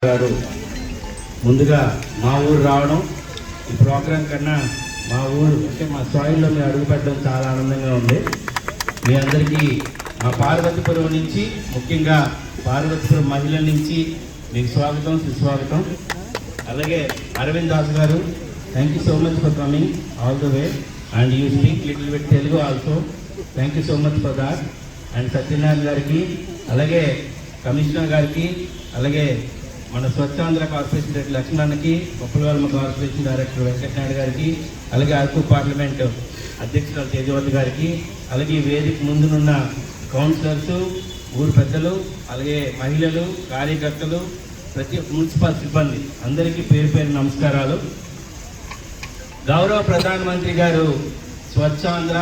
గారు ముందుగా మా ఊరు రావడం, ఈ ప్రోగ్రాం కన్నా మా ఊరు అంటే మా సాయిల్లో మేము అడుగుపెట్టడం చాలా ఆనందంగా ఉంది. మీ అందరికీ మా పార్వతీపురం నుంచి, ముఖ్యంగా పార్వతీపురం మహిళల నుంచి మీకు స్వాగతం, సుస్వాగతం. అలాగే Arvind Das garu, thank you so much for coming all the way and you speak little bit Telugu also, thank you so much for that. And Satyanarayana గారికి, అలాగే కమిషనర్ గారికి, అలాగే మన స్వచ్ఛాంధ్ర కార్పొరేషన్ డైరెక్టర్ లక్ష్మణ్కి, కొప్పలవల్మ కార్పొరేషన్ డైరెక్టర్ వెంకటనాయుడు గారికి, అలాగే అరకు పార్లమెంట్ అధ్యక్షురాలు తేజవతి గారికి, అలాగే వేదిక ముందునున్న కౌన్సిలర్స్, ఊరు పెద్దలు, అలాగే మహిళలు, కార్యకర్తలు, ప్రతి మున్సిపల్ సిబ్బంది అందరికీ పేరు పేరు నమస్కారాలు. గౌరవ ప్రధానమంత్రి గారు స్వచ్ఛాంధ్ర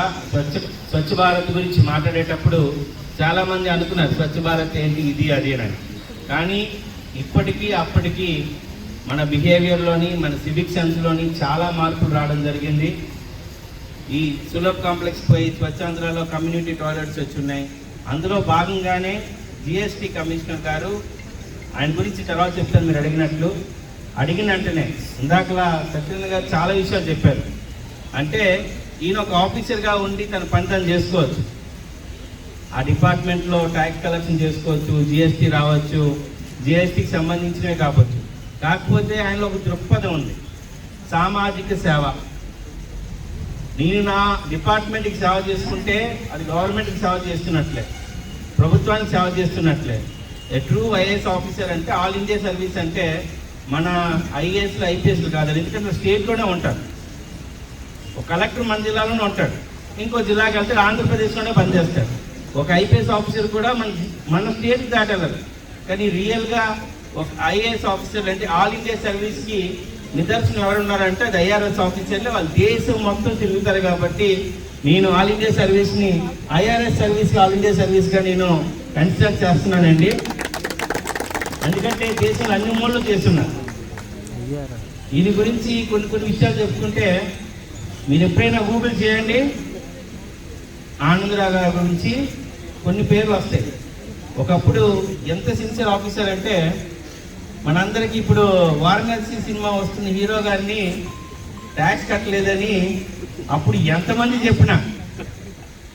స్వచ్ఛ భారత్ గురించి మాట్లాడేటప్పుడు చాలామంది అనుకున్నారు స్వచ్ఛ భారత్ ఏంటి, ఇది అది అని. కానీ ఇప్పటికీ అప్పటికీ మన బిహేవియర్లోని, మన సివిక్ సెన్స్లోని చాలా మార్పులు రావడం జరిగింది. ఈ సులభ్ కాంప్లెక్స్ పోయి స్వచ్ఛాంధ్రలో కమ్యూనిటీ టాయిలెట్స్ వచ్చి ఉన్నాయి. అందులో భాగంగానే జిఎస్టీ కమిషనర్ గారు, ఆయన గురించి తర్వాత చెప్తాను మీరు అడిగిన వెంటనే ఇందాకలా సత్యనారాయణ గారు చాలా విషయాలు చెప్పారు. అంటే ఈయన ఒక ఆఫీసర్గా ఉండి తన పని తను చేసుకోవచ్చు, ఆ డిపార్ట్మెంట్లో ట్యాక్స్ కలెక్షన్ చేసుకోవచ్చు, జిఎస్టీ రావచ్చు, జిఎస్టీకి సంబంధించినవి కావచ్చు. కాకపోతే ఆయనలో ఒక దృక్పథం ఉంది, సామాజిక సేవ. నేను నా డిపార్ట్మెంట్కి సేవ చేసుకుంటే అది గవర్నమెంట్కి సేవ చేస్తున్నట్లే, ప్రభుత్వానికి సేవ చేస్తున్నట్లే. ఏ ట్రూ ఐఏఎస్ ఆఫీసర్ అంటే ఆల్ ఇండియా సర్వీస్ అంటే మన ఐఏఎస్లు ఐపీఎస్లు కాదు, ఎందుకంటే స్టేట్లోనే ఉంటారు. ఒక కలెక్టర్ మన జిల్లాలోనే ఉంటాడు, ఇంకో జిల్లాకి వెళ్తే ఆంధ్రప్రదేశ్లోనే పనిచేస్తాడు. ఒక ఐపీఎస్ ఆఫీసర్ కూడా మన స్టేట్ దాటగలరు. కానీ రియల్గా ఒక ఐఏఎస్ ఆఫీసర్ అంటే ఆల్ ఇండియా సర్వీస్కి నిదర్శనం ఎవరున్నారంటే అది ఐఆర్ఎస్ ఆఫీసర్లే. వాళ్ళు దేశం మొత్తం తిరుగుతారు. కాబట్టి నేను ఆల్ ఇండియా సర్వీస్ని ఐఆర్ఎస్ సర్వీస్కి ఆల్ ఇండియా సర్వీస్గా నేను కన్సిడర్ చేస్తున్నానండి. ఎందుకంటే దేశంలో అన్ని మూలలు చేస్తున్నారు. దీని గురించి కొన్ని విషయాలు చెప్పుకుంటే మీరు ఎప్పుడైనా గూగుల్ చేయండి, ఆనందరావు గారి గురించి కొన్ని పేర్లు వస్తాయి. ఒకప్పుడు ఎంత సిన్సియర్ ఆఫీసర్ అంటే మనందరికీ ఇప్పుడు వారణాసి సినిమా వస్తున్న హీరో గారిని ట్యాక్స్ కట్టలేదని అప్పుడు ఎంతమంది చెప్పినా,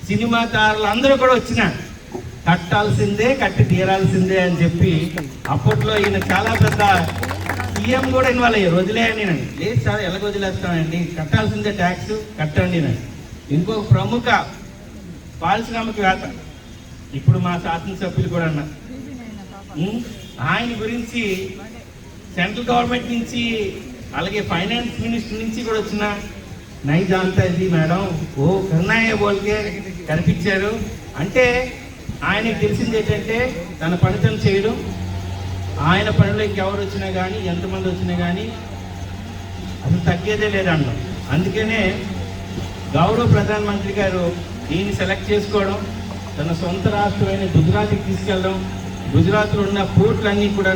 సినిమా తారులు అందరూ కూడా వచ్చినా కట్టాల్సిందే, కట్టి తీరాల్సిందే అని చెప్పి అప్పట్లో ఈయన చాలా పెద్ద సీఎం కూడా ఇన్వాల్వ్ అయ్యారు. వదిలేయండి నేను, లేదు సార్ ఎలాగ వదిలేస్తానండి, కట్టాల్సిందే ట్యాక్స్ కట్టండి నేను. ఇంకొక ప్రముఖ పారిశ్రామికవేత్త, ఇప్పుడు మా శాసనసభ్యులు కూడా అన్నారు, ఆయన గురించి సెంట్రల్ గవర్నమెంట్ నుంచి అలాగే ఫైనాన్స్ మినిస్టర్ నుంచి కూడా వచ్చిన నై జాంతా ఇది మేడం ఓ కన్నాయ బోల్కే కనిపించారు. అంటే ఆయనకి తెలిసింది ఏంటంటే తన పనితనం చేయడం, ఆయన పనిలో ఇంకెవరు వచ్చినా కానీ ఎంతమంది వచ్చినా కానీ అసలు తగ్గేదే లేదన్నాం. అందుకనే గౌరవ ప్రధానమంత్రి గారు దీన్ని సెలెక్ట్ చేసుకోవడం, తన సొంత రాష్ట్రమైన గుజరాత్కి తీసుకెళ్ళడం, గుజరాత్లో ఉన్న పోర్ట్లన్నీ కూడా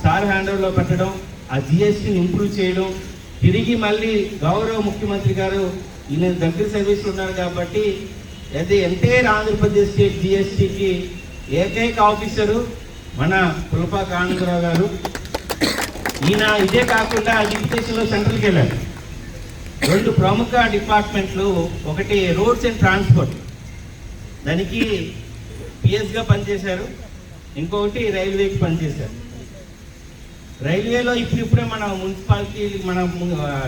సార్ హ్యాండర్లో పెట్టడం, ఆ జిఎస్టీని ఇంప్రూవ్ చేయడం, తిరిగి మళ్ళీ గౌరవ ముఖ్యమంత్రి గారు ఈయన దగ్గర సర్వీస్లు ఉన్నారు కాబట్టి అయితే ఎంటైర్ ఆంధ్రప్రదేశ్ స్టేట్ జిఎస్టీకి ఏకైక ఆఫీసరు మన పులపాక ఆనందరావు గారు. ఈయన ఇదే కాకుండా ఎడ్యుకేషన్లో సెంట్రల్కి వెళ్ళారు. 2 ప్రముఖ డిపార్ట్మెంట్లు, ఒకటి రోడ్స్ అండ్ ట్రాన్స్పోర్ట్, దానికి పిఎస్గా పనిచేశారు, ఇంకొకటి రైల్వేకి పనిచేశారు. రైల్వేలో ఇప్పుడే మన మున్సిపాలిటీ మన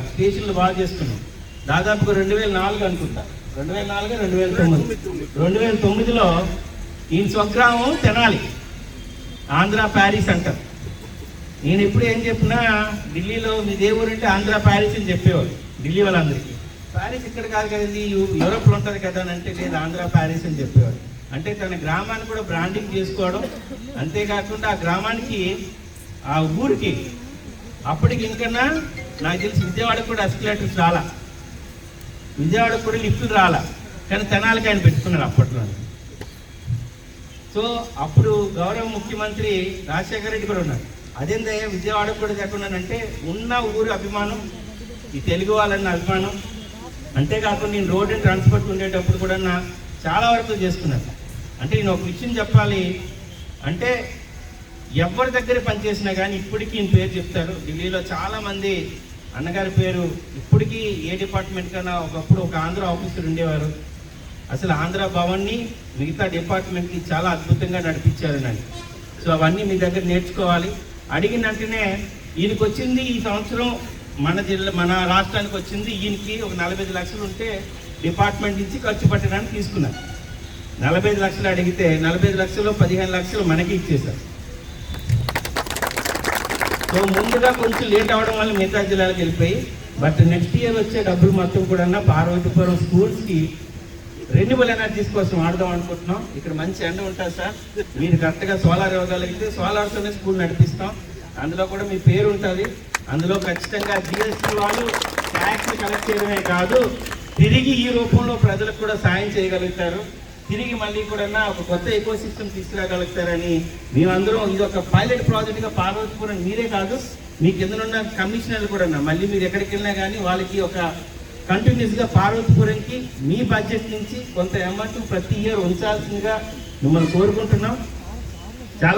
స్టేషన్లు బాగా చేస్తున్నాం. దాదాపుగా 2004 అనుకుంటా, 2009లో ఈయన స్వగ్రామం తెనాలి, ఆంధ్ర ప్యారిస్ అంటారు. నేను ఎప్పుడు ఏం చెప్పినా ఢిల్లీలో మీ దేవుడు అంటే ఆంధ్ర ప్యారిస్ అని చెప్పేవాడు ఢిల్లీ వాళ్ళందరికీ. ప్యారిస్ ఇక్కడ కాదు కదండి, యూరోప్లో ఉంటుంది కదా అని అంటే లేదు ఆంధ్ర ప్యారిస్ అని చెప్పేవాడు. అంటే తన గ్రామాన్ని కూడా బ్రాండింగ్ చేసుకోవడం, అంతేకాకుండా ఆ గ్రామానికి ఆ ఊరికి అప్పటికి ఇంకన్నా నాకు తెలిసి విజయవాడకు కూడా ఎస్కలేటర్స్ రాలా, విజయవాడకు కూడా లిఫ్ట్లు రాలా, కానీ తెనాలికి ఆయన పెట్టుకున్నారు అప్పట్లో. సో అప్పుడు గౌరవ ముఖ్యమంత్రి రాజశేఖర రెడ్డి కూడా ఉన్నారు. అదేందయ్యా విజయవాడకు కూడా చెప్పున్నానంటే ఉన్న ఊరు అభిమానం, ఈ తెలుగు వాళ్ళన్న అభిమానం, అంతేకాకుండా నేను రోడ్ అండ్ ట్రాన్స్పోర్ట్ ఉండేటప్పుడు కూడా చాలా వరకు చేసుకున్నాను. అంటే నేను ఒక విషయం చెప్పాలి అంటే ఎవరి దగ్గర పనిచేసినా కానీ ఇప్పటికీ ఈయన పేరు చెప్తారు. ఢిల్లీలో చాలామంది అన్నగారి పేరు ఇప్పటికీ ఏ డిపార్ట్మెంట్ కన్నా ఒకప్పుడు ఒక ఆంధ్ర ఆఫీసర్ ఉండేవారు. అసలు ఆంధ్ర భవన్ని మిగతా డిపార్ట్మెంట్కి చాలా అద్భుతంగా నడిపించారు నన్ను. సో అవన్నీ మీ దగ్గర నేర్చుకోవాలి. అడిగిన వెంటనే ఈయనకి వచ్చింది ఈ సంవత్సరం మన రాష్ట్రానికి వచ్చింది ఈయనకి ఒక 45 లక్షలు ఉంటే డిపార్ట్మెంట్ నుంచి ఖర్చు పెట్టడానికి తీసుకున్నారు. 45 లక్షలు అడిగితే 45 లక్షలు 15 లక్షలు మనకి ఇచ్చేశారు. సో ముందుగా కొంచెం లేట్ అవ్వడం వల్ల మిగతా జిల్లాలకు వెళ్ళిపోయి, బట్ నెక్స్ట్ ఇయర్ వచ్చే డబ్బులు మొత్తం కూడా పార్వతీపురం స్కూల్స్కి రెన్యూబుల్ ఎనర్జీస్ కోసం వాడదాం అనుకుంటున్నాం. ఇక్కడ మంచి ఎండ ఉంటుంది సార్, మీరు కరెక్ట్గా సోలార్ ఇవ్వగలిగితే సోలార్తోనే స్కూల్ నడిపిస్తాం. అందులో కూడా మీ పేరు ఉంటుంది. అందులో ఖచ్చితంగా జిఎస్టీ వాళ్ళు ట్యాక్స్ కలెక్ట్ చేయడమే కాదు, తిరిగి ఈ రూపంలో ప్రజలకు కూడా సాయం చేయగలుగుతారు. తిరిగి మళ్ళీ కూడా ఒక కొత్త ఎకో సిస్టమ్ తీసుకురాగలుగుతారని మేమందరం ఇది ఒక పైలట్ ప్రాజెక్ట్గా పార్వతీపురం మీరే కాదు మీ కిందనున్న కమిషనర్లు కూడా మళ్ళీ మీరు ఎక్కడికి వెళ్ళినా కానీ వాళ్ళకి ఒక కంటిన్యూస్గా పార్వతీపురంకి మీ బడ్జెట్ నుంచి కొంత అమౌంట్ ప్రతి ఇయర్ ఉంచాల్సిందిగా మిమ్మల్ని కోరుకుంటున్నాం.